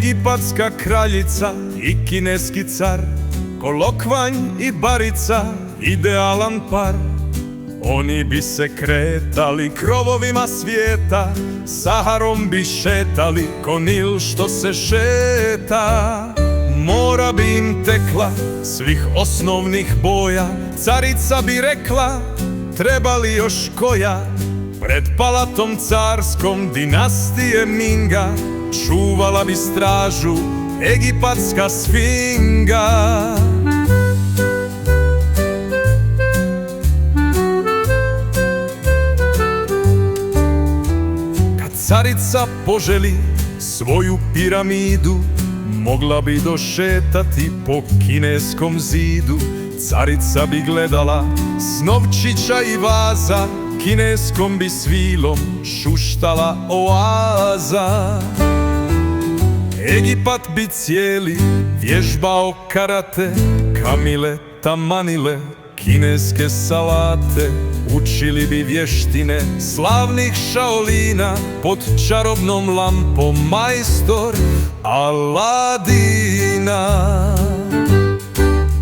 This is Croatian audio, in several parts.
egipatska kraljica i kineski car, Kolokvanj i Barica, idealan par. Oni bi se kretali krovovima svijeta, Saharom bi šetali ko Nil što se šeta. Mora bi im tekla svih osnovnih boja, carica bi rekla, treba li još koja? Pred palatom carskom dinastije Minga čuvala bi stražu egipatska sfinga. Kad carica poželi svoju piramidu, mogla bi došetati po kineskom zidu. Carica bi gledala s novčića i vaza, kineskom bi svilom šuštala oaza. Egipat bi cijeli vježbao karate, kamile, tamanile, kineske salate. Učili bi vještine slavnih šaolina, pod čarobnom lampom majstor Aladina.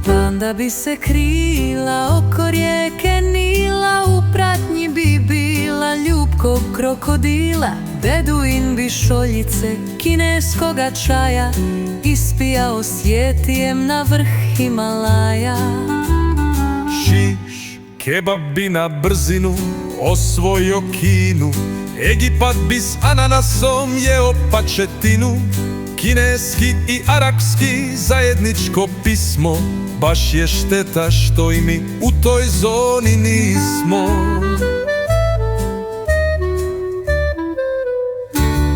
Panda bi se krila oko rijeke Nila, u pratnji bi bila ljubkog krokodila. Beduin bi šoljice kineskoga čaja ispijao sjetijem na vrh Himalaja. Šiš kebab bi na brzinu osvojio Kinu, Egipat bi s ananasom jeo pačetinu. Kineski i arapski zajedničko pismo, baš je šteta što i mi u toj zoni nismo.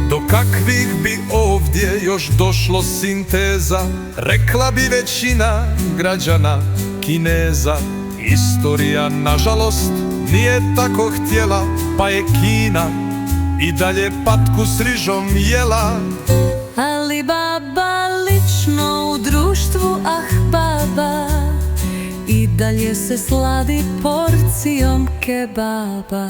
Do kakvih bi ovdje još došlo sinteza, rekla bi većina građana Kineza. Istorija, nažalost, nije tako htjela, pa je Kina i dalje patku s rižom jela. Ali baba lično u društvu baba i dalje se sladi porcijom kebaba.